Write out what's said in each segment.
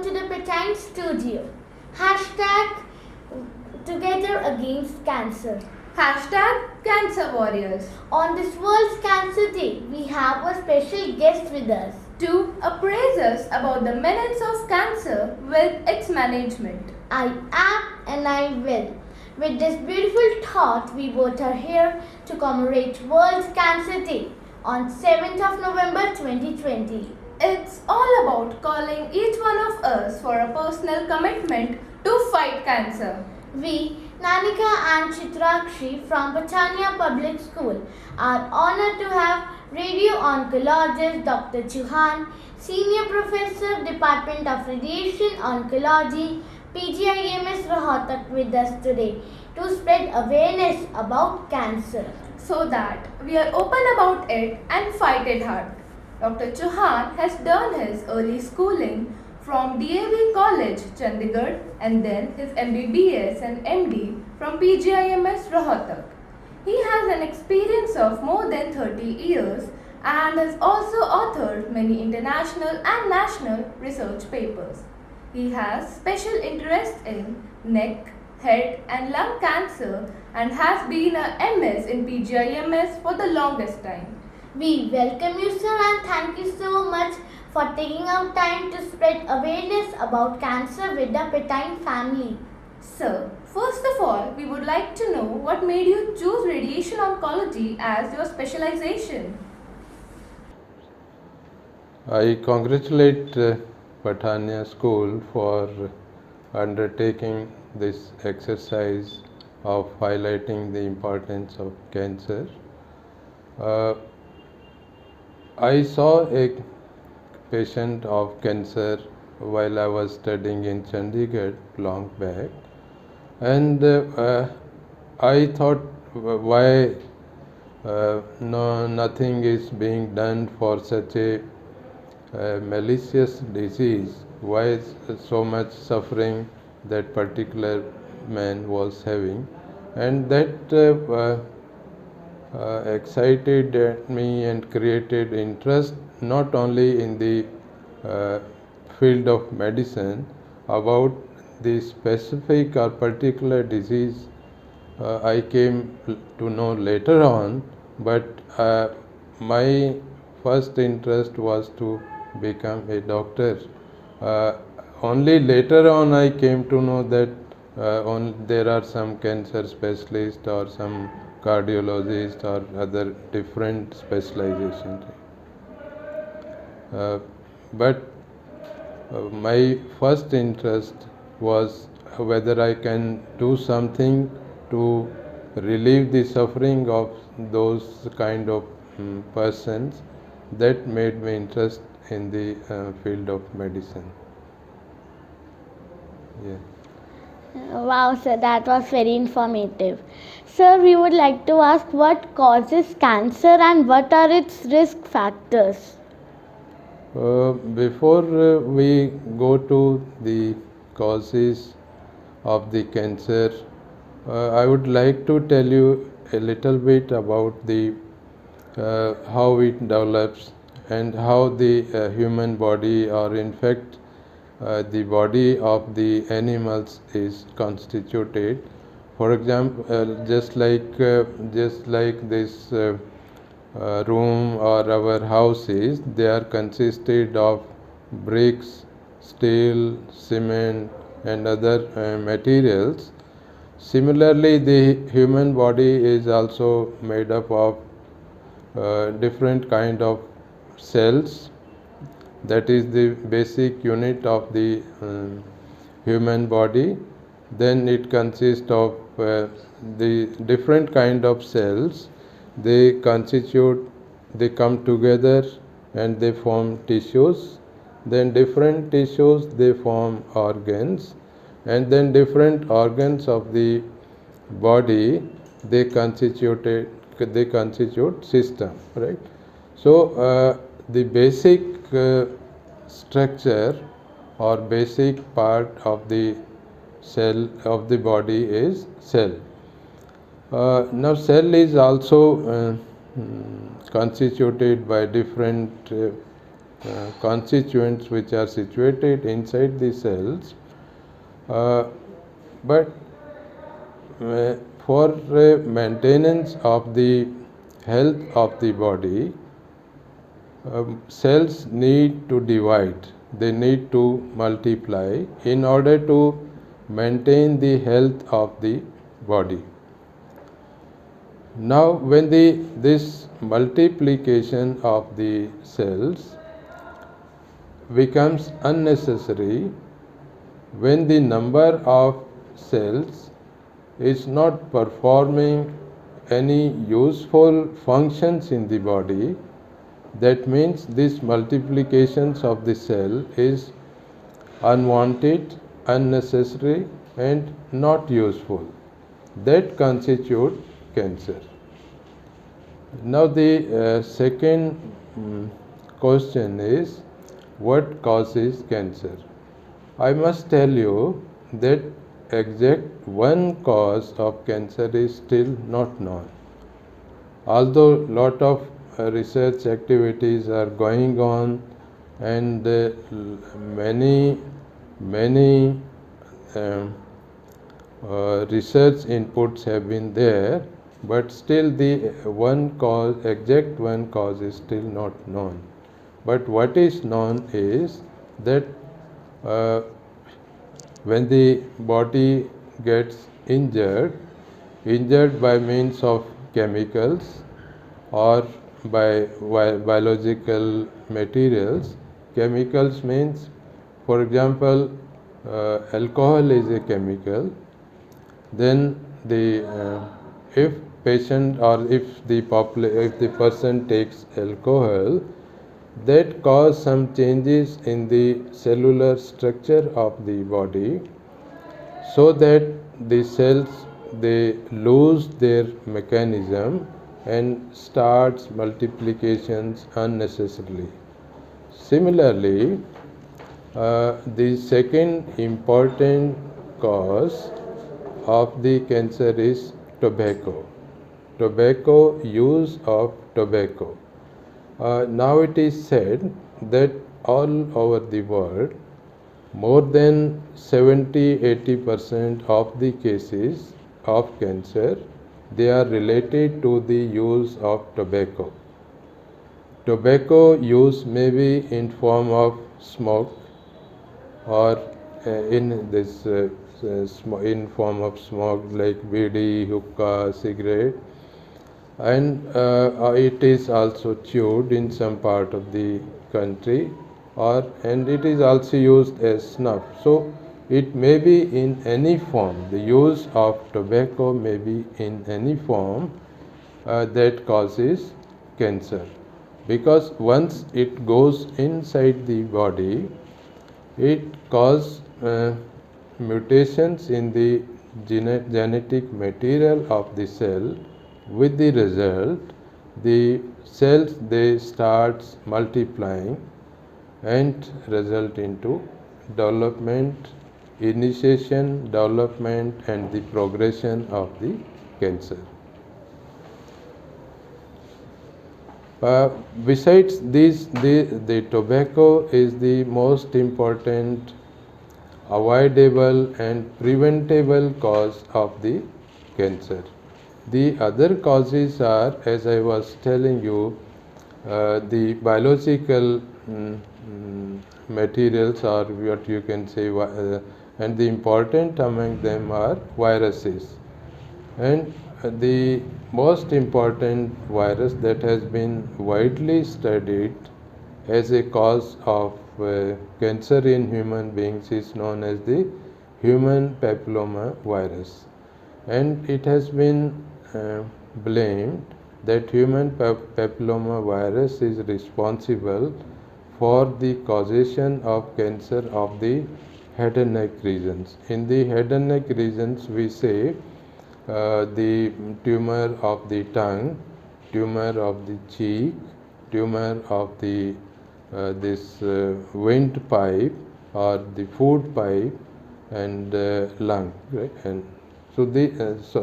to the Petine Studio. Hashtag Together Against Cancer. Hashtag Cancer Warriors. On this World's Cancer Day, we have a special guest with us to appraise us about the merits of cancer with its management. I am and I will. With this beautiful thought, we both are here to commemorate World Cancer Day on 7th of November 2020. It's all about calling each one of us for a personal commitment to fight cancer. We, Nanika and Chitrakshi from Patania Public School, are honored to have radio oncologist Dr. Chauhan, Senior Professor, Department of Radiation Oncology, PGIMS Rohtak with us today to spread awareness about cancer. So that we are open about it and fight it hard. Dr. Chauhan has done his early schooling from DAV College, Chandigarh, and then his MBBS and MD from PGIMS Rohtak. He has an experience of more than 30 years and has also authored many international and national research papers. He has special interest in neck, head and lung cancer and has been a MS in PGIMS for the longest time. We welcome you, sir, and thank you so much for taking out time to spread awareness about cancer with the Petine family. Sir, first of all, we would like to know what made you choose radiation oncology as your specialization. I congratulate Patania School for undertaking this exercise of highlighting the importance of cancer. I saw a patient of cancer while I was studying in Chandigarh long back, and I thought why nothing is being done for such a malicious disease. Why is so much suffering that particular man was having, and that excited me and created interest not only in the field of medicine about the specific or particular disease I came to know later on, but my first interest was to become a doctor. Only later on I came to know that there are some cancer specialists or some cardiologists or other different specializations. But my first interest was whether I can do something to relieve the suffering of those kind of persons. That made me interest in the field of medicine. Yeah. Wow, sir, that was very informative. Sir, we would like to ask what causes cancer and what are its risk factors? Before we go to the causes of the cancer, I would like to tell you a little bit about the how it develops and how the human body, or in fact the body of the animals is constituted. For example, just like this room or our houses, they are consisted of bricks, steel, cement and other materials. Similarly, the human body is also made up of different kind of cells. That is the basic unit of the human body. Then it consists of the different kind of cells. They come together and they form tissues. Then different tissues, they form organs, and then different organs of the body, they constitute system, right? So the basic structure or basic part of the cell of the body is cell. Now cell is also constituted by different constituents which are situated inside the cells, but for maintenance of the health of the body, cells need to divide, they need to multiply in order to maintain the health of the body. Now, when this multiplication of the cells becomes unnecessary, when the number of cells is not performing any useful functions in the body, that means this multiplications of the cell is unwanted, unnecessary and not useful. That constitute cancer. Now the second question is, what causes cancer? I must tell you that exact one cause of cancer is still not known. Although lot of research activities are going on and many research inputs have been there, but still the exact one cause is still not known. But what is known is that when the body gets injured by means of chemicals or by biological materials. Chemicals means, for example, alcohol is a chemical. Then if patient or if the person takes alcohol, that cause some changes in the cellular structure of the body, so that the cells they lose their mechanism and starts multiplications unnecessarily. Similarly, the second important cause of the cancer is tobacco. Use of tobacco. Now it is said that all over the world, more than 70-80% of the cases of cancer, they are related to the use of tobacco. Tobacco use may be in form of smoke or in form of smoke like bidi, hookah, cigarette, and it is also chewed in some part of the country, and it is also used as snuff. So it may be in any form. The use of tobacco may be in any form that causes cancer, because once it goes inside the body, it causes mutations in the genetic material of the cell, with the result the cells they start multiplying and result into development, initiation, development and the progression of the cancer. Besides this, the tobacco is the most important avoidable and preventable cause of the cancer. The other causes are, as I was telling you, the biological materials, or what you can say, and the important among them are viruses. And the most important virus that has been widely studied as a cause of cancer in human beings is known as the human papilloma virus. And it has been blamed that human papilloma virus is responsible for the causation of cancer of the head and neck regions. In the head and neck regions, we say the tumor of the tongue, tumor of the cheek, tumor of the windpipe or the food pipe, and lung, right? And so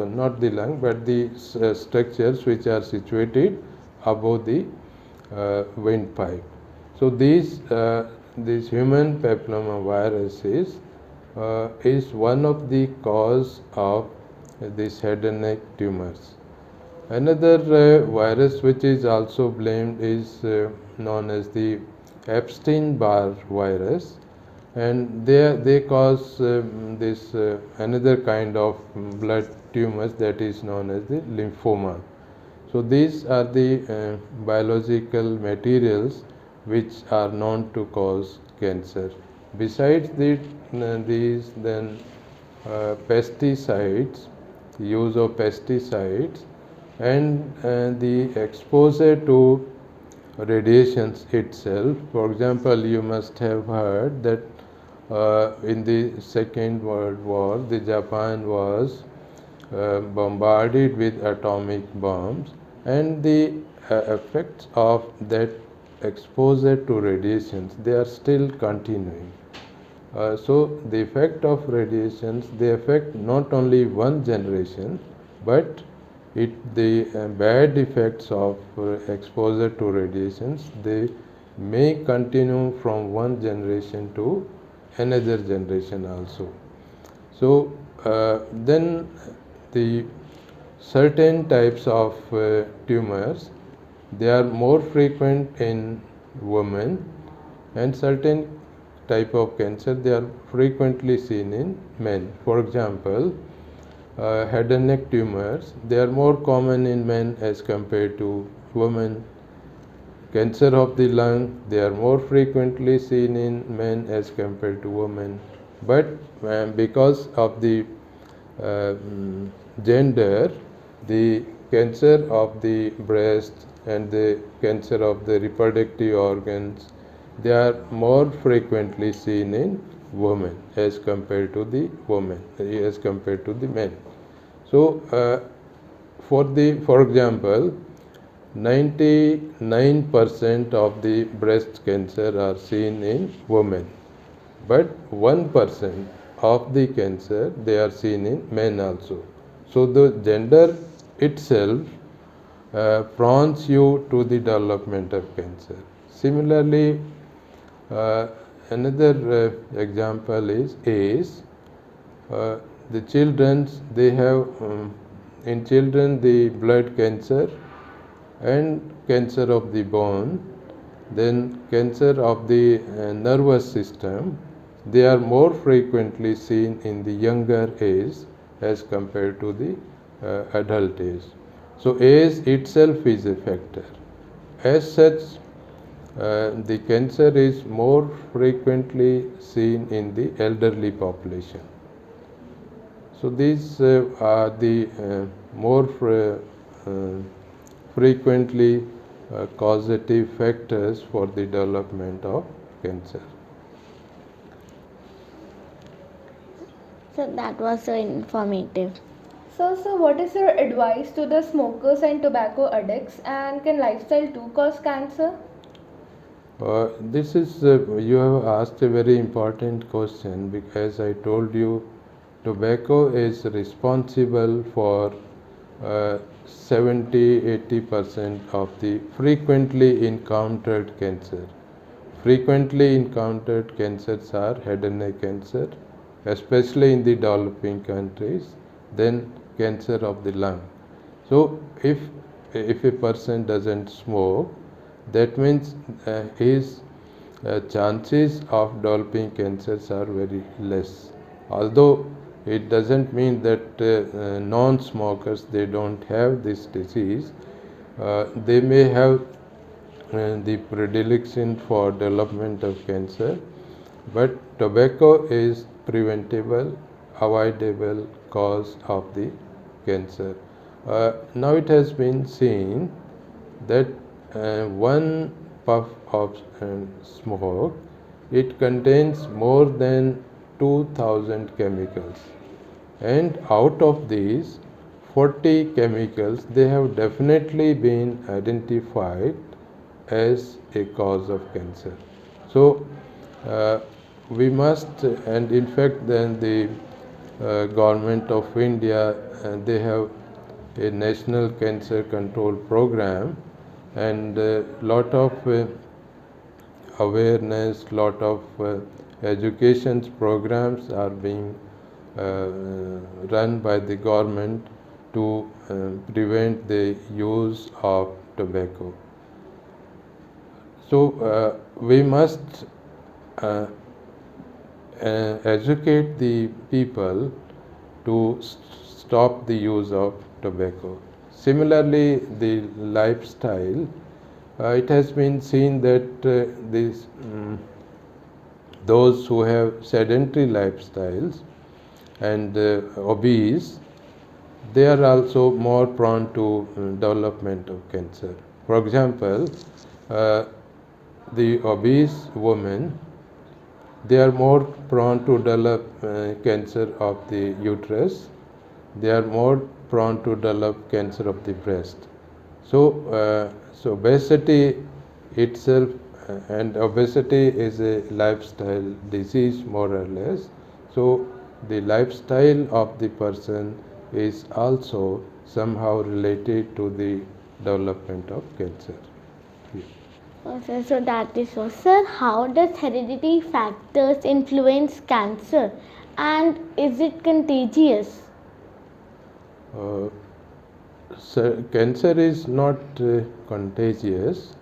not the lung, but the structures which are situated above the windpipe. So these human papillomaviruses is one of the cause of these head and neck tumors. Another virus which is also blamed is known as the Epstein-Barr virus, and they cause this another kind of blood tumors that is known as the lymphoma. So these are the biological materials which are known to cause cancer. Besides these, then pesticides, use of pesticides, and the exposure to radiations itself. For example, you must have heard that in the Second World War, the Japan was bombarded with atomic bombs, and the effects of that exposure to radiations, they are still continuing. So the effect of radiations, they affect not only one generation, but the bad effects of exposure to radiations, they may continue from one generation to another generation also. So then the certain types of tumors, they are more frequent in women, and certain type of cancer, they are frequently seen in men. For example, head and neck tumors, they are more common in men as compared to women. Cancer of the lung, they are more frequently seen in men as compared to women. But because of the gender, the cancer of the breast and the cancer of the reproductive organs, they are more frequently seen in women as compared to the men. So for example, 99% of the breast cancer are seen in women, but 1% of the cancer, they are seen in men also. So the gender itself prompts you to the development of cancer. Similarly, another example is AIDS. The children, they have in children the blood cancer and cancer of the bone, then cancer of the nervous system, they are more frequently seen in the younger age as compared to the adult age. So age itself is a factor. As such, the cancer is more frequently seen in the elderly population. So these are the more frequently causative factors for the development of cancer. So that was so informative. So, what is your advice to the smokers and tobacco addicts, and can lifestyle too cause cancer? This is you have asked a very important question, because I told you tobacco is responsible for 70-80% of the frequently encountered cancer. Frequently encountered cancers are head and neck cancer, especially in the developing countries, then cancer of the lung. So if a person doesn't smoke, that means his chances of developing cancers are very less. Although it doesn't mean that non-smokers, they don't have this disease. They may have the predilection for development of cancer, but tobacco is preventable, avoidable cause of the cancer. Now it has been seen that one puff of smoke, it contains more than 2000 chemicals, and out of these 40 chemicals, they have definitely been identified as a cause of cancer. So we must, and in fact then the government of India, they have a national cancer control program, and lot of awareness, lot of education programs are being run by the government to prevent the use of tobacco. So we must uh, educate the people to stop the use of tobacco. Similarly, the lifestyle, it has been seen that those who have sedentary lifestyles and obese, they are also more prone to development of cancer. For example, uh, the obese women, they are more prone to develop cancer of the uterus. They are more prone to develop cancer of the breast. So obesity itself, and obesity is a lifestyle disease more or less. So the lifestyle of the person is also somehow related to the development of cancer. Sir, so that is so. Sir, how does heredity factors influence cancer, and is it contagious? Uh, Cancer is not contagious.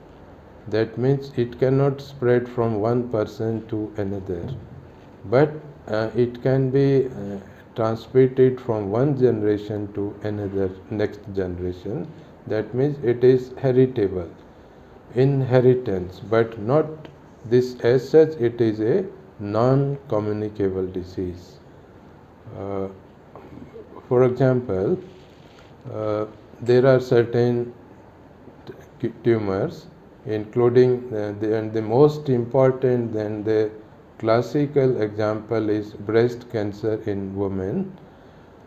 That means it cannot spread from one person to another, but it can be transmitted from one generation to another next generation. That means it is heritable, inheritance, but not this as such. It is a non-communicable disease. Uh, for example, there are certain tumors, including and the most important, then the classical example is breast cancer in women.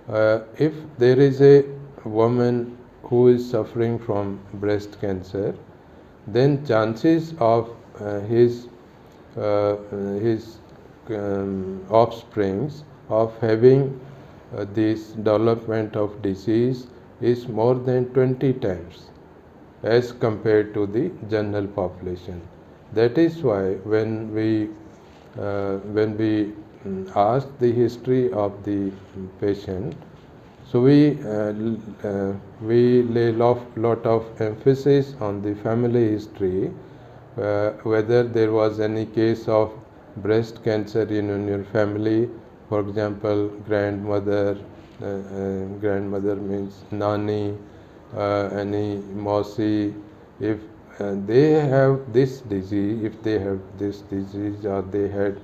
If there is a woman who is suffering from breast cancer, then chances of his offsprings of having this development of disease is more than 20 times as compared to the general population. That is why when we ask the history of the patient, so we lay lot of emphasis on the family history, whether there was any case of breast cancer in your family. For example, grandmother means nani, any mausi. If they have this disease, if they have this disease or they had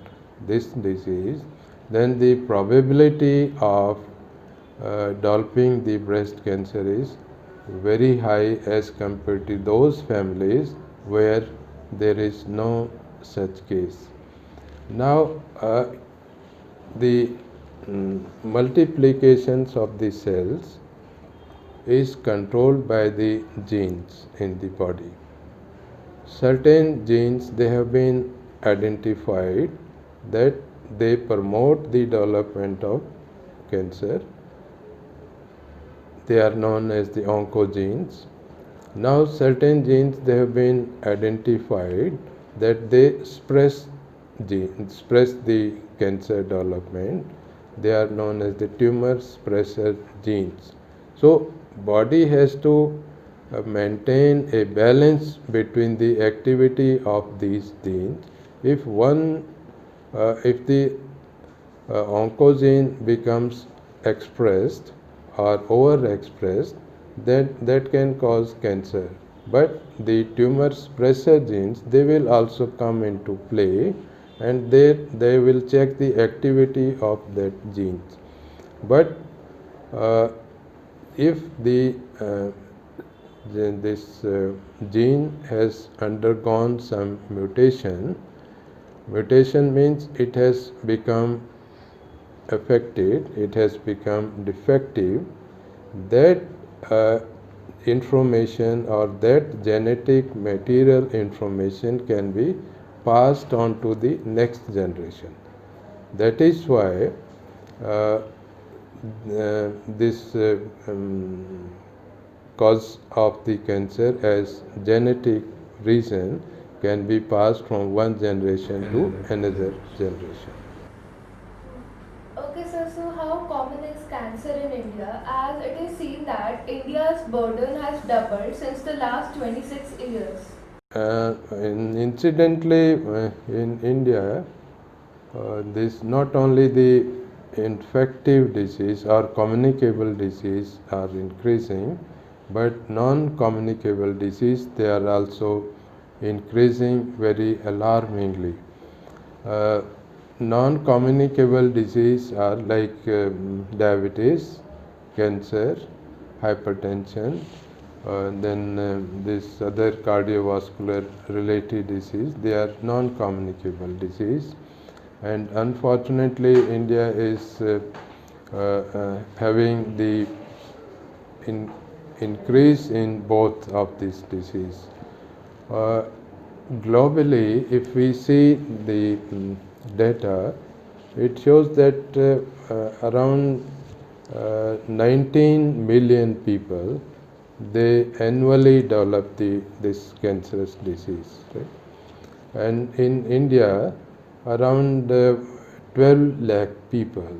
this disease, then the probability of developing the breast cancer is very high as compared to those families where there is no such case. Now, the multiplications of the cells is controlled by the genes in the body. Certain genes, they have been identified that they promote the development of cancer. They are known as the oncogenes. Now certain genes, they have been identified that they suppress the cancer development. They are known as the tumor suppressor genes. So body has to maintain a balance between the activity of these genes. If if the oncogene becomes expressed or overexpressed, then that can cause cancer. But the tumor suppressor genes, they will also come into play, and they will check the activity of that genes. But if this gene has undergone some mutation means it has become affected, it has become defective, that information or that genetic material information can be passed on to the next generation. That is why this cause of the cancer as genetic reason can be passed from one generation to another generation. Okay, sir. So, how common is cancer in India? As it is seen that India's burden has doubled since the last 26 years. Incidentally, in India, this not only the infective disease or communicable disease are increasing, but non-communicable disease, they are also increasing very alarmingly. Uh, Non-communicable disease are like diabetes, cancer, hypertension, then this other cardiovascular related disease. They are non-communicable disease, and unfortunately, India is having the increase in both of these disease. Uh, Globally, if we see the data, it shows that around 19 million people, they annually develop this cancerous disease, right? And in India, around 12 lakh people,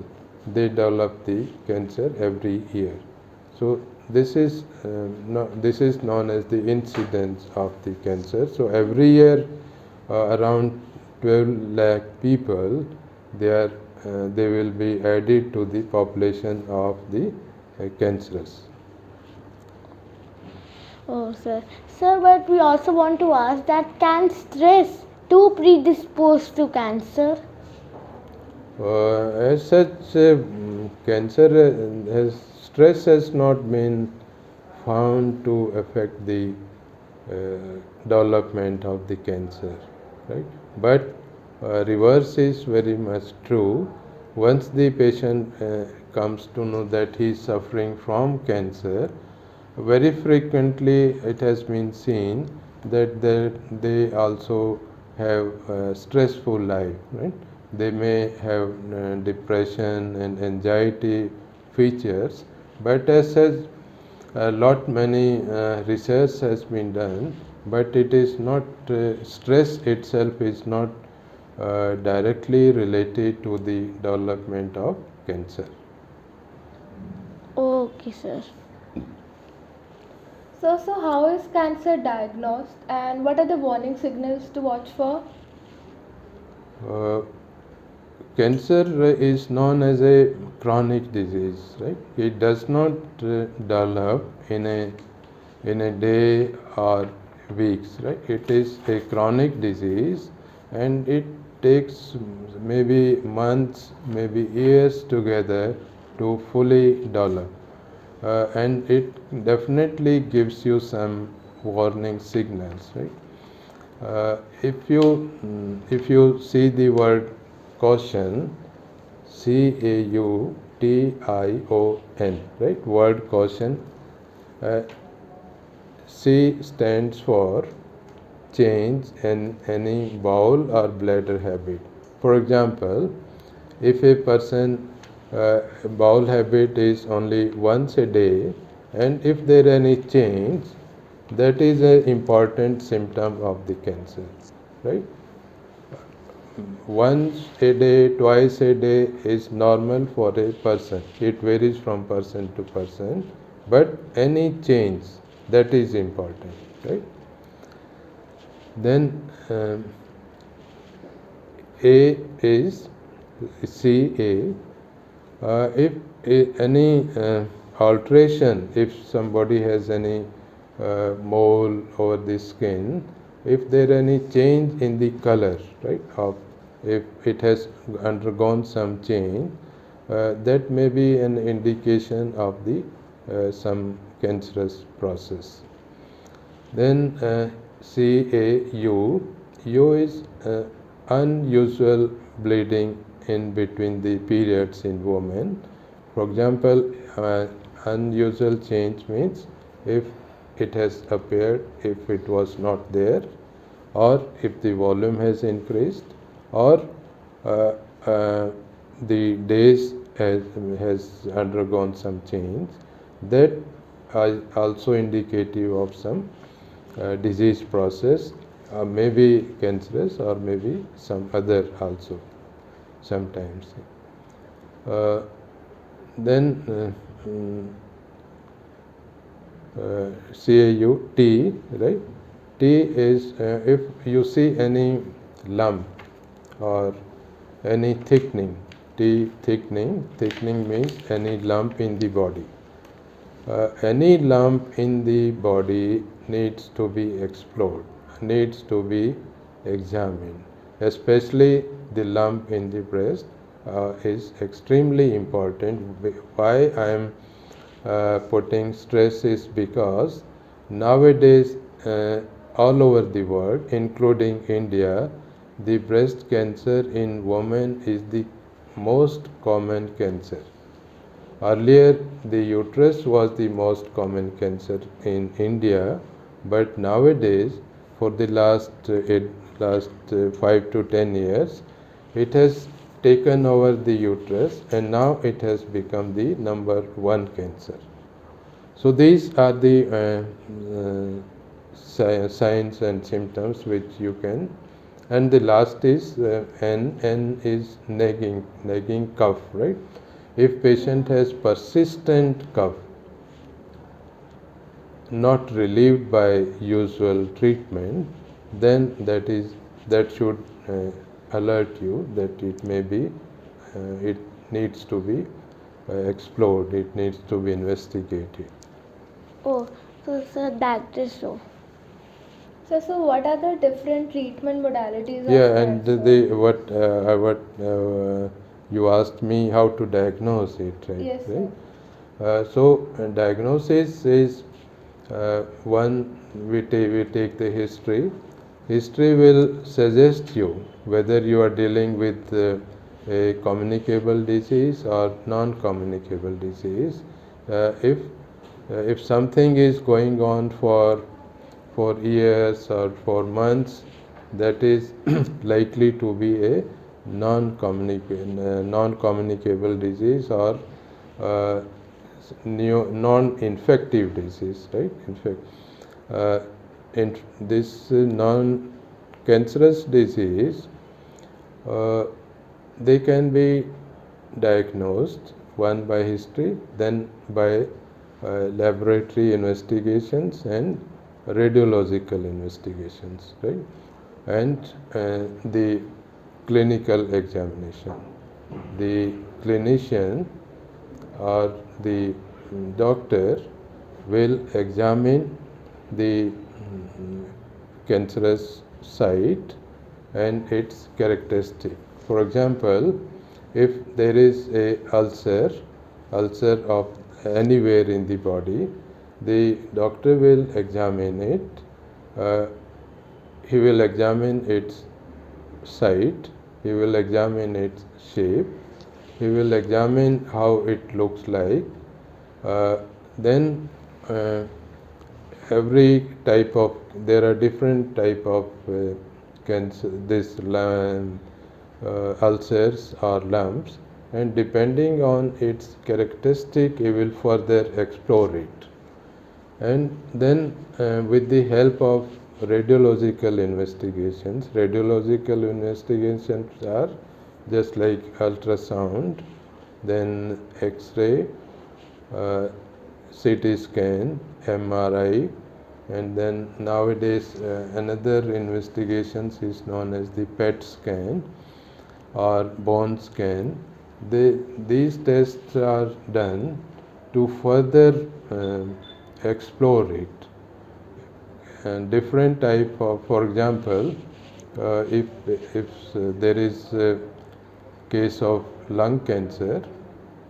they develop the cancer every year. So this is known as the incidence of the cancer. So every year, around 12 lakh people, they will be added to the population of the cancerous. Oh, sir. Sir, but we also want to ask that can stress too predispose to cancer? As such, cancer stress has not been found to affect the development of the cancer, right? But reverse is very much true. Once the patient comes to know that he is suffering from cancer, very frequently it has been seen that they also have a stressful life, right? They may have depression and anxiety features, but as such, a lot many research has been done, but it is not stress itself is not directly related to the development of cancer. Okay, sir. So how is cancer diagnosed and what are the warning signals to watch for? Uh, Cancer is known as a chronic disease, right? It does not develop in a day or weeks, right? It is a chronic disease, and it takes maybe months, maybe years together to fully develop. And it definitely gives you some warning signals, right? If you see the word caution, CAUTION, right? Word caution. Uh, C stands for change in any bowel or bladder habit. For example, if a person bowel habit is only once a day, and if there any change, that is an important symptom of the cancer, right? Once a day, twice a day is normal for a person. It varies from person to person, but any change, that is important, right? Then A is CA. If any alteration, if somebody has any mole over the skin, if there any change in the color, right, of if it has undergone some change, that may be an indication of the some cancerous process. Then CAU, U is unusual bleeding in between the periods in women. For example, unusual change means if it has appeared, if it was not there, or if the volume has increased, or the days has undergone some change, that is also indicative of some disease process. maybe cancerous or maybe some other also sometimes. Uh, then CAUT, right? T is if you see any lump or any thickening. T thickening means any lump in the body. Any lump in the body needs to be explored, needs to be examined, especially the lump in the breast is extremely important. Why I am putting stress is because nowadays all over the world, including India, the breast cancer in women is the most common cancer. Earlier, the uterus was the most common cancer in India, but nowadays, for the last 5 to 10 years, it has taken over the uterus, and now it has become the number one cancer. So these are the signs and symptoms which you can. And the last is N. N is nagging cough, right? If patient has persistent cough, not relieved by usual treatment, then that should alert you that it may be it needs to be explored. It needs to be investigated. Oh, so sir, that is so. So what are the different treatment modalities of Yeah, and cancer? what you asked me how to diagnose it, right? Yes, sir. Right? So diagnosis is one, we take the history. History will suggest you whether you are dealing with a communicable disease or non-communicable disease. If something is going on for years or for months, that is likely to be a non-communicable disease or non-infective disease, right? In fact, in this non-cancerous disease, they can be diagnosed one by history, then by laboratory investigations and radiological investigations, right? And the clinical examination. The clinician or the doctor will examine the cancerous site and its characteristic. For example, if there is a ulcer of anywhere in the body, the doctor will examine it. He will examine its site, he will examine its shape, he will examine how it looks like. Then every type of, there are different type of cancer, ulcers or lumps, and depending on its characteristic, he will further explore it. And then with the help of radiological investigations are just like ultrasound, then X-ray, CT scan, MRI, and then nowadays another investigations is known as the PET scan or bone scan. These tests are done to further explore it. And different type of, for example, if there is a case of lung cancer,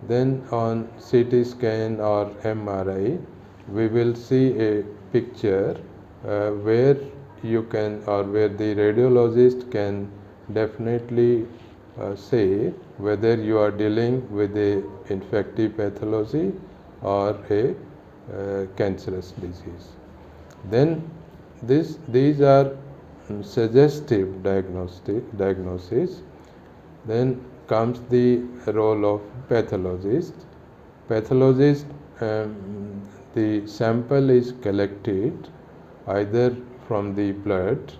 then on CT scan or MRI, we will see a picture where you can, or where the radiologist can definitely say whether you are dealing with a infective pathology or a cancerous disease. Then these are suggestive diagnosis. Then comes the role of pathologist. Pathologist, the sample is collected either from the blood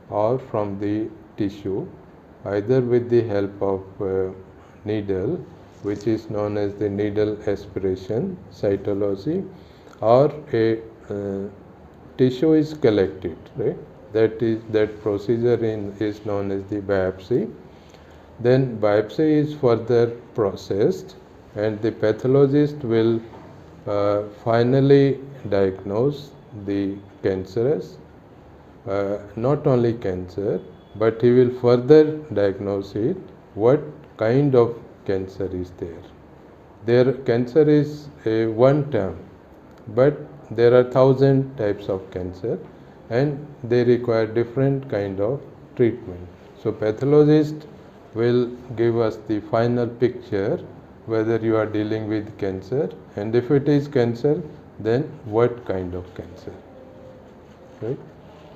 or from the tissue, either with the help of needle, which is known as the needle aspiration cytology, or a tissue is collected, right? That procedure is known as the biopsy. Then biopsy is further processed, and the pathologist will finally diagnose the cancerous, not only cancer, but he will further diagnose it, what kind of cancer is there. Their cancer is a one term, but there are 1,000 types of cancer, and they require different kind of treatment. So pathologist will give us the final picture whether you are dealing with cancer, and if it is cancer, then what kind of cancer, right?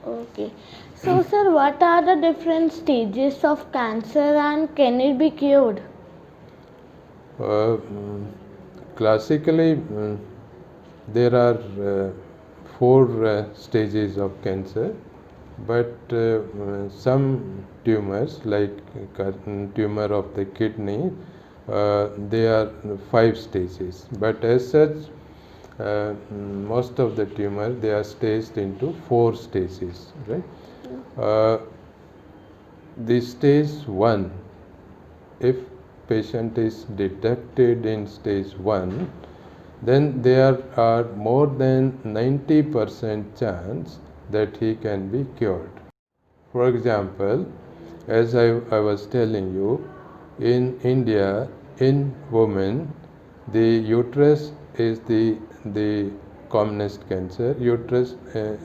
Okay. So, sir, what are the different stages of cancer and can it be cured? Classically, there are four stages of cancer, but some tumors, like tumor of the kidney, they are 5 stages. But as such, most of the tumors, they are staged into 4 stages, right? The stage 1, if patient is detected in stage 1, then there are more than 90% chance that he can be cured. For example, as I was telling you, in India, in women, the uterus is the commonest cancer. Uterus,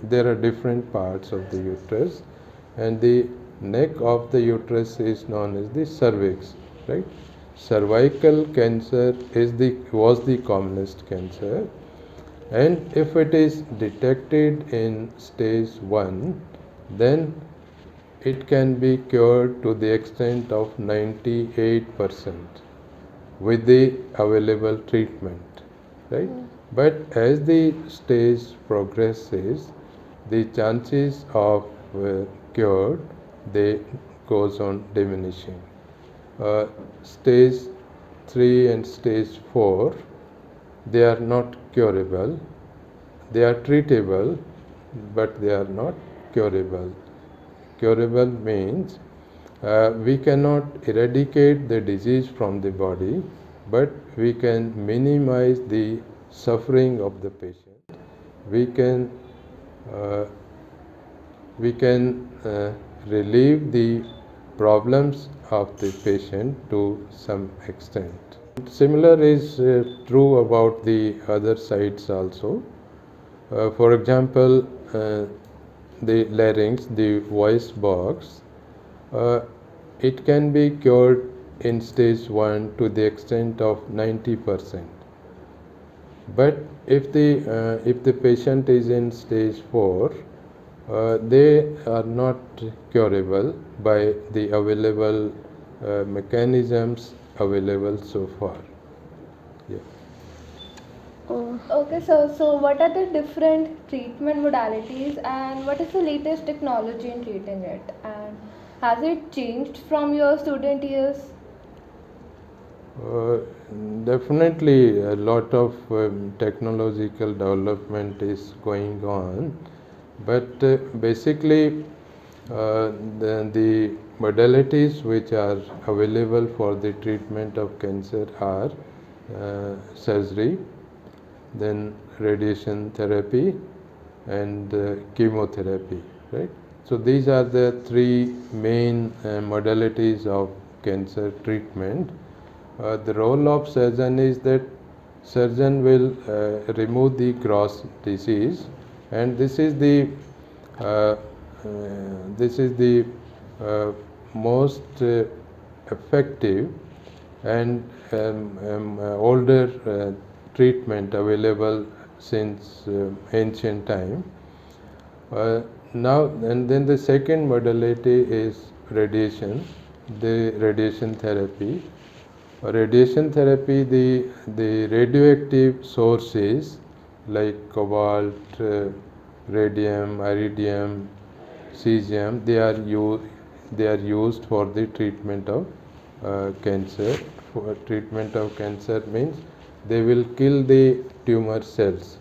there are different parts of the uterus, and the neck of the uterus is known as the cervix, right? Cervical cancer was the commonest cancer, and if it is detected in stage 1, then it can be cured to the extent of 98% with the available treatment, right? But as the stage progresses, the chances of cure, they goes on diminishing. Stage 3 and stage 4, they are not curable. They are treatable, but they are not curable. Curable means we cannot eradicate the disease from the body, but we can minimize the suffering of the patient. We can relieve the problems of the patient to some extent. Similar is true about the other sides also. For example, the larynx, the voice box, it can be cured in stage 1 to the extent of 90%. But if the patient is in stage 4, they are not curable by the available mechanisms available so far. Yeah. Okay, so what are the different treatment modalities and what is the latest technology in treating it? And has it changed from your student years? Definitely, a lot of technological development is going on, but basically, the modalities which are available for the treatment of cancer are surgery, then radiation therapy, and chemotherapy, right? So these are the 3 main modalities of cancer treatment. The role of surgeon is that surgeon will remove the gross disease, and this is the most effective and older treatment available since ancient time. Now and then the second modality is radiation, the radiation therapy. Radiation therapy, the radioactive sources like cobalt, radium, iridium, cesium, they are used for the treatment of cancer. For treatment of cancer means they will kill the tumor cells.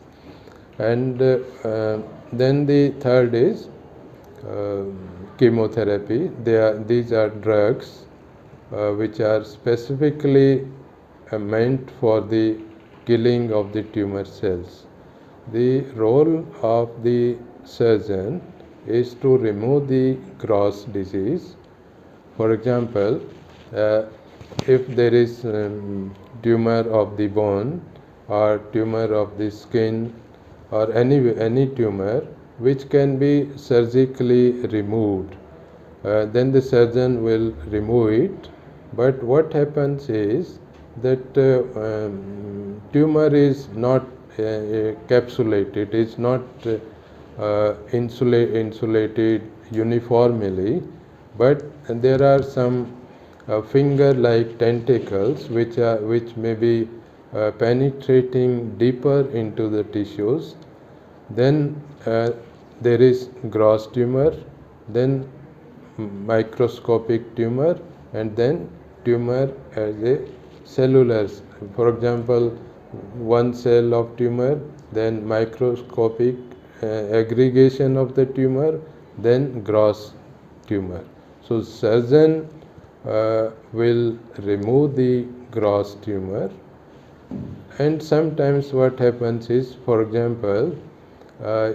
And then the third is chemotherapy. These are drugs which are specifically meant for the killing of the tumor cells. The role of the surgeon is to remove the gross disease. For example, if there is tumor of the bone or tumor of the skin or any tumor which can be surgically removed, then the surgeon will remove it. But what happens is that tumor is not capsulated, it is not insulated uniformly, but there are some finger-like tentacles which may be penetrating deeper into the tissues. Then there is gross tumor, then microscopic tumor, and then tumor as a cellular. For example, one cell of tumor, then microscopic aggregation of the tumor, then gross tumor. So surgeon will remove the gross tumor. And sometimes what happens is, for example,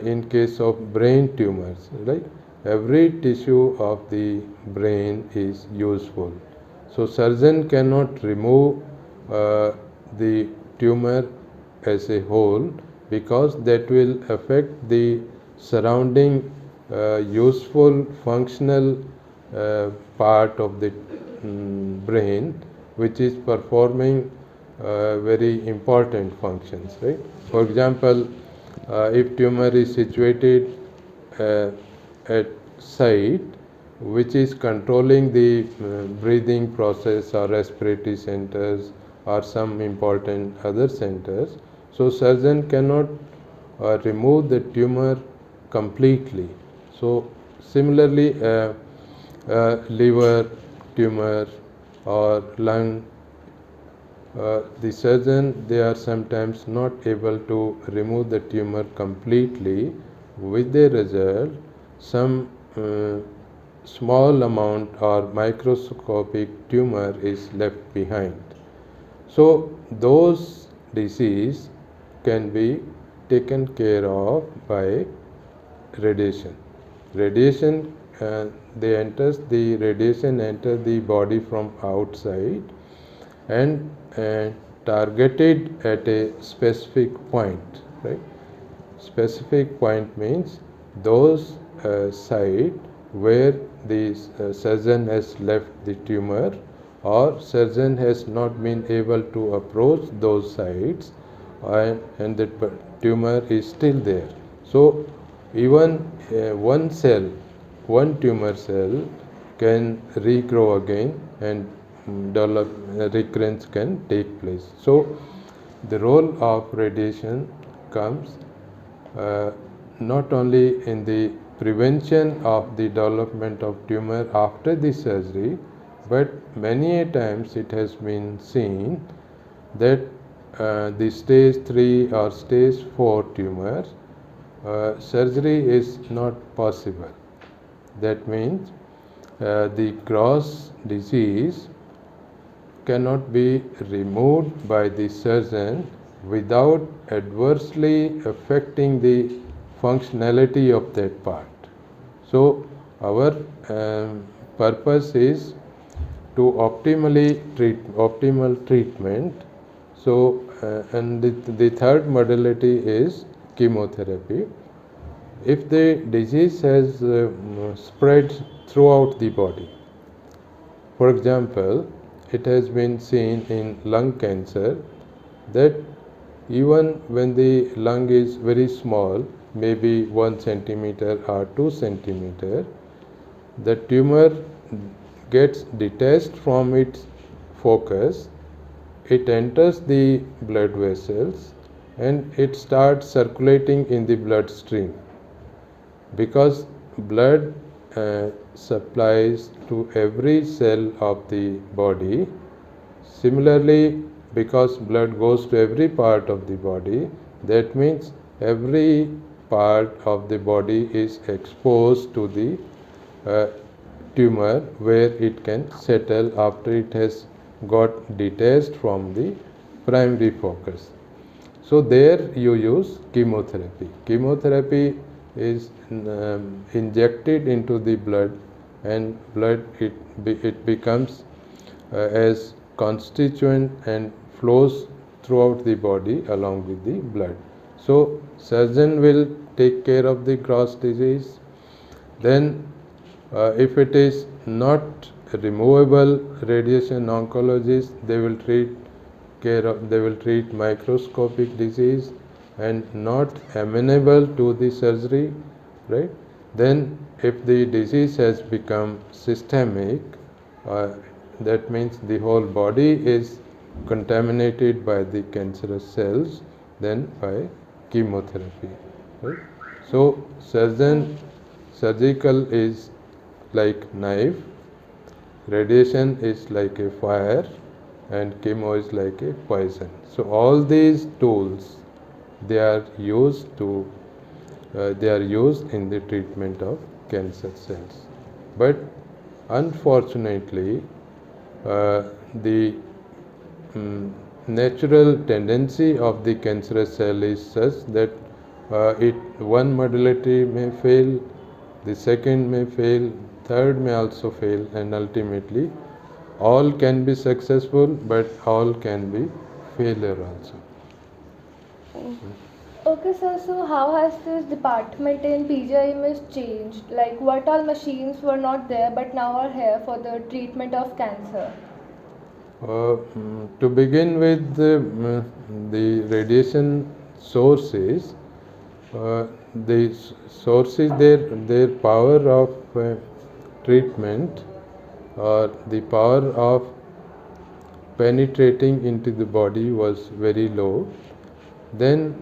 in case of brain tumors, right? Every tissue of the brain is useful. So surgeon cannot remove the tumor as a whole, because that will affect the surrounding useful functional part of the brain, which is performing very important functions, right? For example, if tumor is situated at site which is controlling the breathing process or respiratory centers or some important other centers, so surgeon cannot remove the tumor completely. So similarly, liver tumor or lung, the surgeon, they are sometimes not able to remove the tumor completely. With the result, some small amount or microscopic tumor is left behind. So those disease can be taken care of by radiation. Radiation, the radiation enters the body from outside and targeted at a specific point, right? Specific point means those site where the surgeon has left the tumor, or surgeon has not been able to approach those sites, and the tumor is still there. So even one tumor cell can regrow again and recurrence can take place. So the role of radiation comes not only in the prevention of the development of tumor after the surgery, but many a times it has been seen that the stage 3 or stage 4 tumors, surgery is not possible. That means the gross disease cannot be removed by the surgeon without adversely affecting the functionality of that part. So our purpose is to optimal treatment. So and the third modality is chemotherapy. If the disease has spread throughout the body, for example, it has been seen in lung cancer that even when the lung is very small, maybe 1 centimeter or 2 centimeter, the tumor gets detached from its focus, it enters the blood vessels and it starts circulating in the bloodstream. Because blood supplies to every cell of the body. Similarly, because blood goes to every part of the body, that means every part of the body is exposed to the tumor where it can settle after it has got detached from the primary focus. So there you use chemotherapy. Chemotherapy is injected into the blood, and blood it becomes as constituent and flows throughout the body along with the blood. So surgeon will take care of the gross disease. Then if it is not removable, radiation oncologists they will treat microscopic disease and not amenable to the surgery, right? Then if the disease has become systemic, that means the whole body is contaminated by the cancerous cells, then by chemotherapy, right? So surgical is like knife, radiation is like a fire, and chemo is like a poison. So all these tools they are used in the treatment of cancer cells. But unfortunately, the natural tendency of the cancerous cell is such that one modality may fail, the second may fail, third may also fail, and ultimately all can be successful, but all can be failure also. Okay, sir. So, how has this department in PGIMS changed? Like, what all machines were not there but now are here for the treatment of cancer? To begin with, the radiation sources, the sources, their power of treatment or the power of penetrating into the body was very low. Then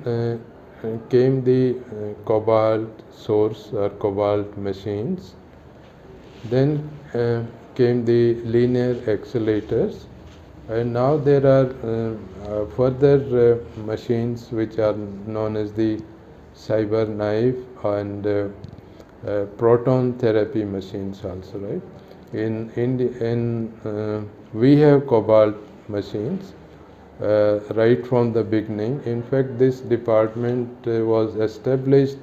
came the cobalt source or cobalt machines. Then came the linear accelerators, and now there are further machines which are known as the cyber knife and proton therapy machines also, right? We have cobalt machines right from the beginning. In fact, this department was established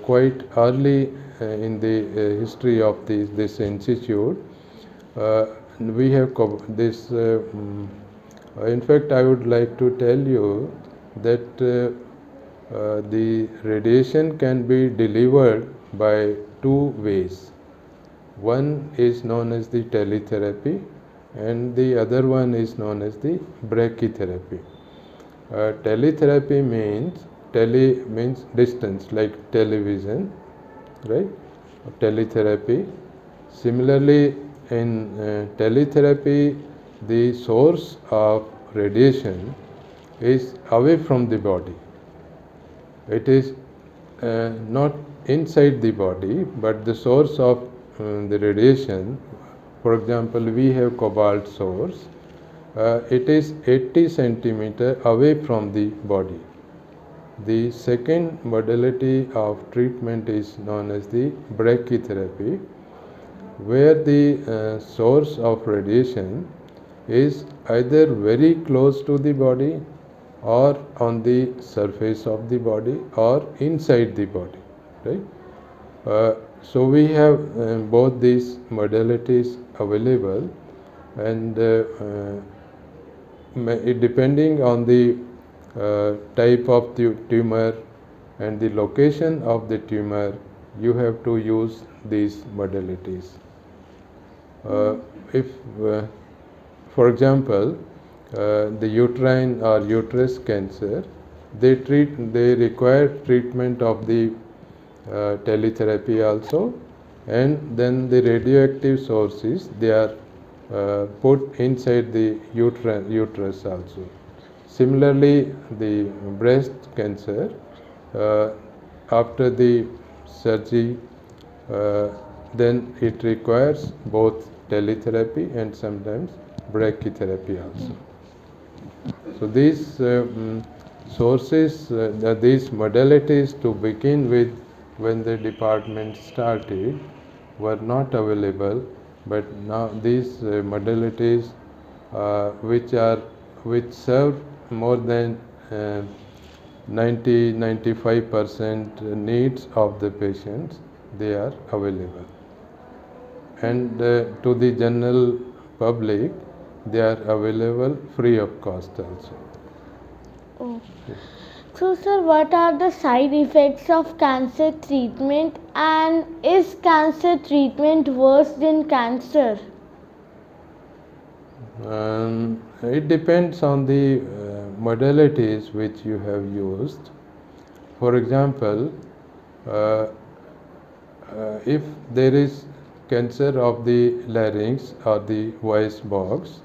quite early in the history of this institute. We have this. In fact, I would like to tell you that the radiation can be delivered by two ways. One is known as the teletherapy, and the other one is known as the brachytherapy. Teletherapy means distance, like television, right? Teletherapy. Similarly, in teletherapy, the source of radiation is away from the body. It is not inside the body, but the source of the radiation. For example, we have cobalt source. It is 80 centimeter away from the body. The second modality of treatment is known as the brachytherapy, where the source of radiation is either very close to the body or on the surface of the body or inside the body, right? So we have both these modalities available, and depending on the type of the tumor and the location of the tumor, you have to use these modalities. If, for example, the uterine or uterus cancer, they require treatment of the teletherapy also, and then the radioactive sources they are put inside the uterus also. Similarly, the breast cancer, after the surgery, then it requires both teletherapy and sometimes brachytherapy also. So these sources, these modalities to begin with when the department started were not available, but now these modalities which serve more than 90-95% needs of the patients, they are available, and to the general public they are available free of cost also. Oh. So, sir, what are the side effects of cancer treatment, and is cancer treatment worse than cancer? It depends on the modalities which you have used. For example, if there is cancer of the larynx or the voice box,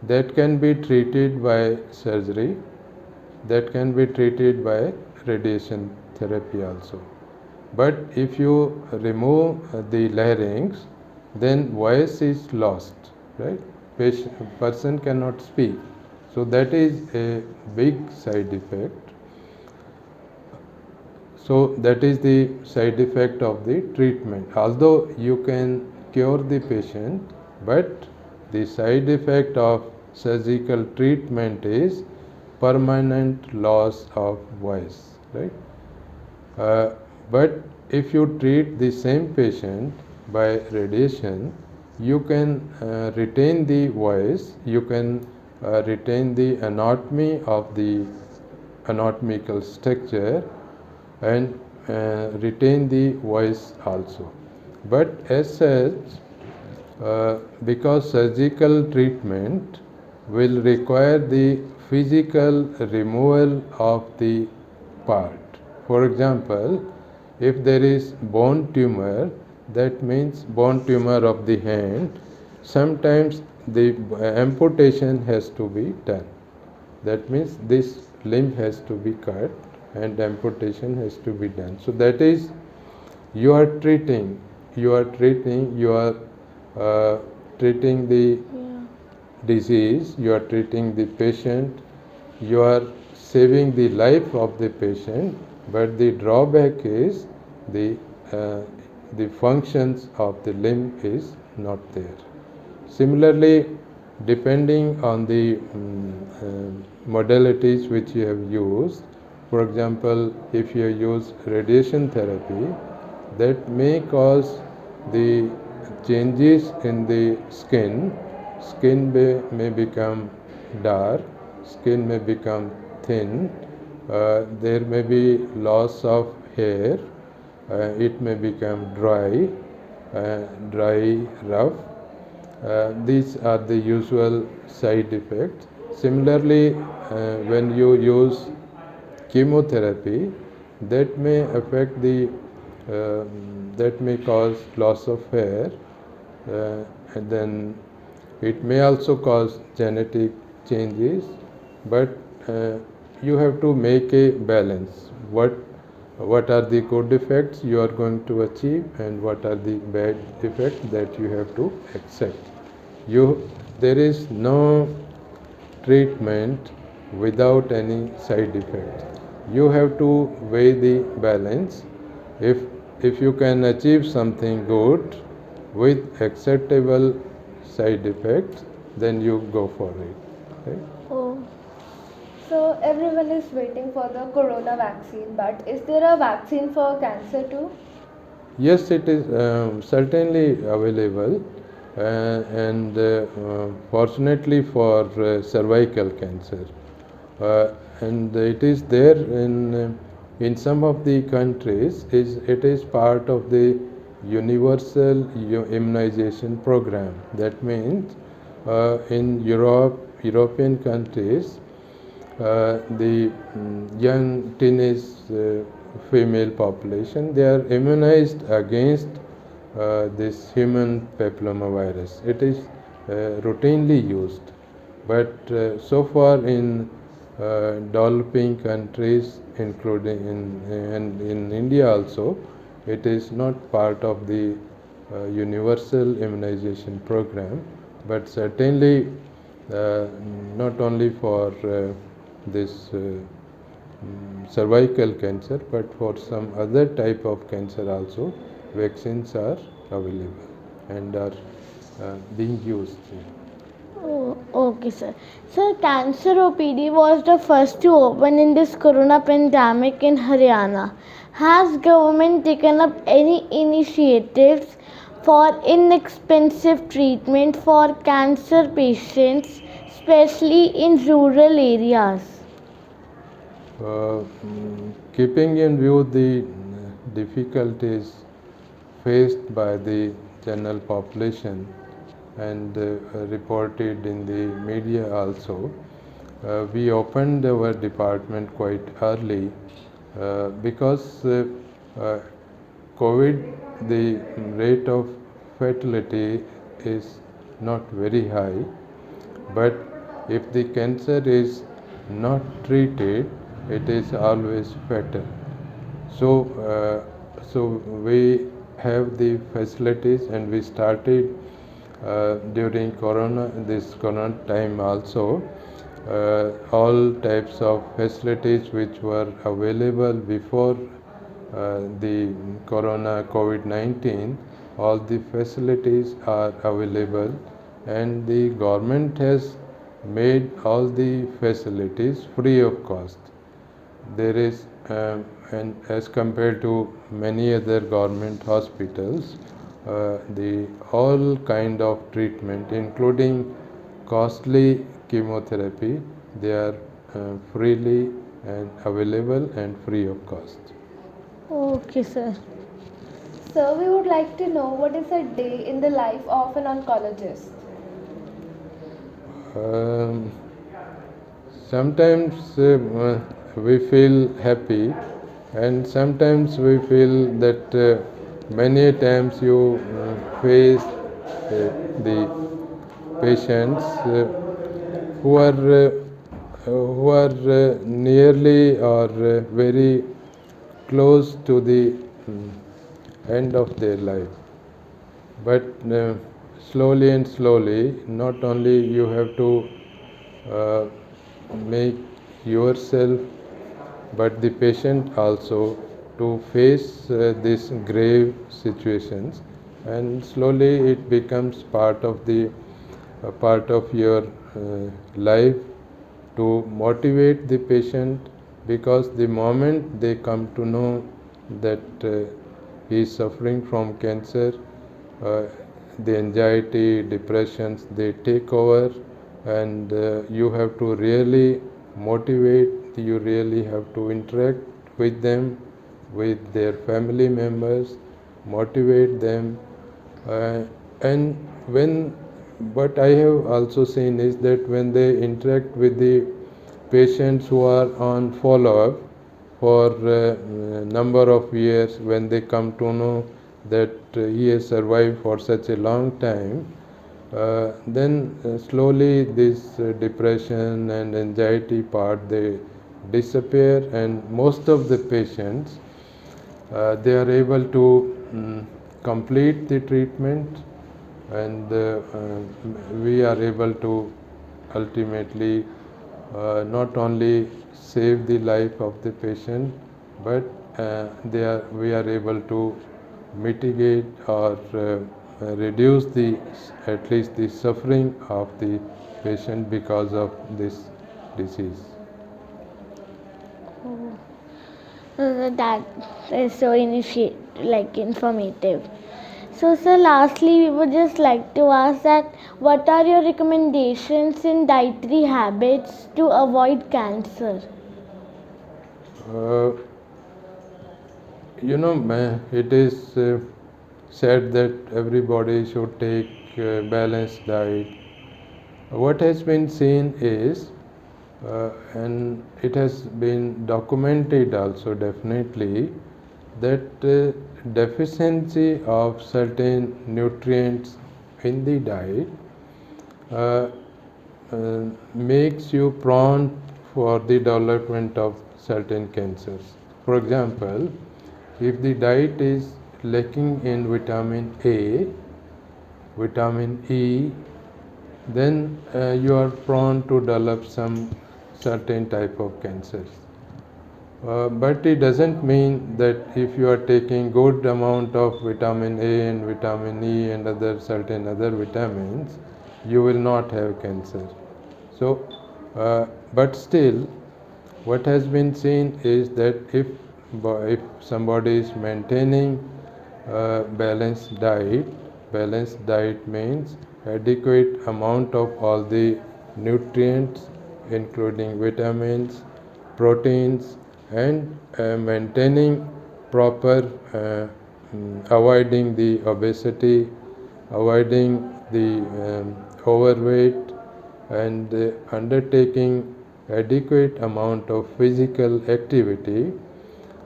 that can be treated by surgery, that can be treated by radiation therapy also. But if you remove the larynx, then voice is lost, right? Person cannot speak. So that is a big side effect. So that is the side effect of the treatment. Although you can cure the patient, but the side effect of surgical treatment is permanent loss of voice, right? But if you treat the same patient by radiation, you can retain the voice, you can retain the anatomy of the anatomical structure, and retain the voice also. But as such, because surgical treatment will require the physical removal of the part. For example, if there is bone tumor, that means bone tumor of the hand, sometimes the amputation has to be done. That means this limb has to be cut and amputation has to be done. So that is, you are treating the disease, you are treating the patient, you are saving the life of the patient, but the drawback is the functions of the limb is not there. Similarly, depending on the modalities which you have used, for example, if you use radiation therapy, that may cause the changes in the skin. Skin may become dark, skin may become thin, there may be loss of hair, it may become dry, rough. These are the usual side effects. Similarly, when you use chemotherapy, that may affect that may cause loss of hair, and then it may also cause genetic changes, but you have to make a balance. What are the good effects you are going to achieve, and what are the bad effects that you have to accept. There is no treatment without any side effect. You have to weigh the balance. If you can achieve something good with acceptable side effects, then you go for it. Right? Oh. So everyone is waiting for the corona vaccine, but is there a vaccine for cancer too? Yes, it is certainly available, and fortunately for cervical cancer, and it is there in some of the countries. It is part of the universal immunization program. That means in European countries, the young teenage female population, they are immunized against this human papillomavirus. It is routinely used, but so far in developing countries, including in India also, it is not part of the universal immunization program, but certainly not only for this cervical cancer, but for some other type of cancer also, vaccines are available and are being used. Oh, okay, sir. Sir, Cancer OPD was the first to open in this corona pandemic in Haryana. Has government taken up any initiatives for inexpensive treatment for cancer patients, especially in rural areas? Keeping in view the difficulties faced by the general population and reported in the media also, we opened our department quite early because uh, COVID, the rate of fatality is not very high, but if the cancer is not treated, it is always fatal. So, so we have the facilities, and we started during this Corona time also, all types of facilities which were available before the Corona COVID-19, all the facilities are available, and the government has made all the facilities free of cost. There is and as compared to many other government hospitals, the all kind of treatment, including costly chemotherapy, they are freely and available and free of cost. Okay, sir. Sir, we would like to know what is a day in the life of an oncologist. Um, Sometimes we feel happy, and sometimes we feel that many times you face the patients who are nearly or very close to the end of their life. But slowly and slowly, not only you have to uh, make yourself but the patient also to face these grave situations, and slowly it becomes part of the part of your life to motivate the patient, because the moment they come to know that he is suffering from cancer, uh, the anxiety, depressions, they take over, and you have to really motivate, you really have to interact with them, with their family members, motivate them. And when, what I have also seen is that when they interact with the patients who are on follow-up for a number of years, when they come to know that he has survived for such a long time, then slowly this depression and anxiety part, they disappear, and most of the patients they are able to complete the treatment, and we are able to ultimately not only save the life of the patient, but we are able to mitigate or reduce the at least the suffering of the patient because of this disease. That is so informative. So, sir, lastly, we would just like to ask that what are your recommendations in dietary habits to avoid cancer? Uh, it is said that everybody should take balanced diet. What has been seen is, and it has been documented also definitely, that deficiency of certain nutrients in the diet uh, makes you prone for the development of certain cancers. For example, if the diet is lacking in vitamin A, vitamin E, then you are prone to develop some certain type of cancers. But it doesn't mean that if you are taking good amount of vitamin A and vitamin E and other certain other vitamins, you will not have cancer. So, but still, what has been seen is that if somebody is maintaining balanced diet means adequate amount of all the nutrients, including vitamins, proteins, and maintaining proper, avoiding the obesity, avoiding the overweight, and undertaking adequate amount of physical activity,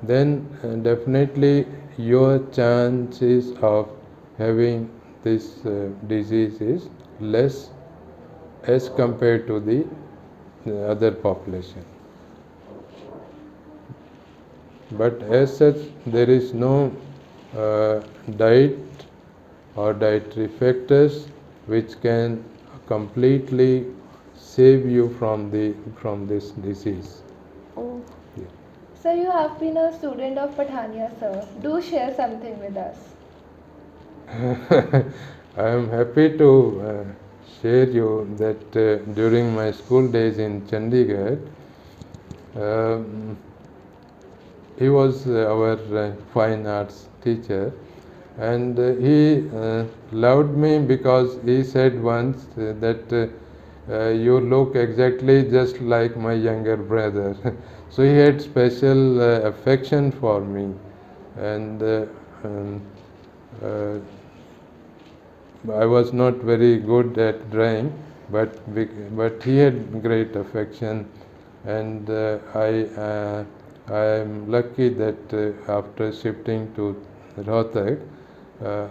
then definitely your chances of having this disease is less as compared to the other population. But as such, there is no diet or dietary factors which can completely save you from this disease. Oh. Yeah. Sir, you have been a student of Patania, sir. Do share something with us. I am happy to share you that during my school days in Chandigarh, he was our fine arts teacher, and he loved me because he said once that you look exactly just like my younger brother. So he had special affection for me, and uh, I was not very good at drawing, but he had great affection, and I am lucky that after shifting to Rohtak,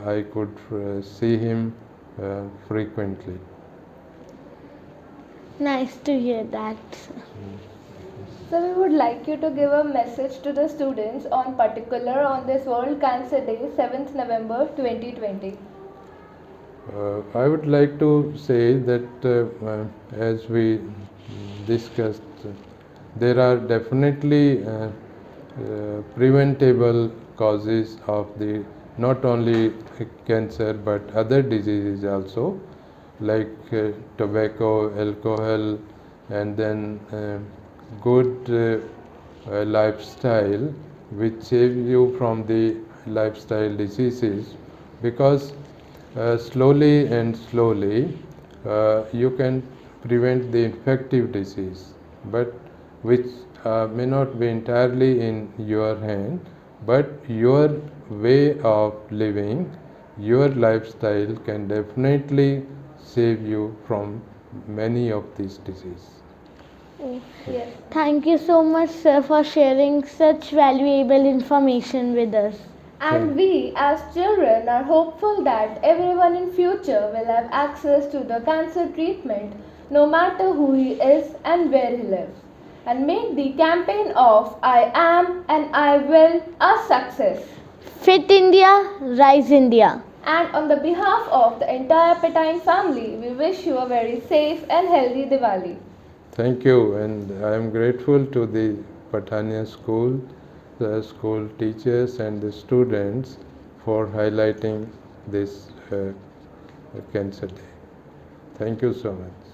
I could see him frequently. Nice to hear that. So we would like you to give a message to the students on particular on this World Cancer Day, 7th November 2020. I would like to say that as we discussed, there are definitely preventable causes of the not only cancer but other diseases also, like tobacco, alcohol, and then good lifestyle which saves you from the lifestyle diseases, because slowly and slowly you can prevent the infective disease, but which may not be entirely in your hand, but your way of living, your lifestyle can definitely save you from many of these diseases. Yes. Thank you so much, sir, for sharing such valuable information with us. And we as children are hopeful that everyone in future will have access to the cancer treatment no matter who he is and where he lives, and make the campaign of I am and I will a success. Fit India, Rise India. And on the behalf of the entire Patine family, we wish you a very safe and healthy Diwali. Thank you, and I am grateful to the Patania school, the school teachers and the students for highlighting this Cancer Day. Thank you so much.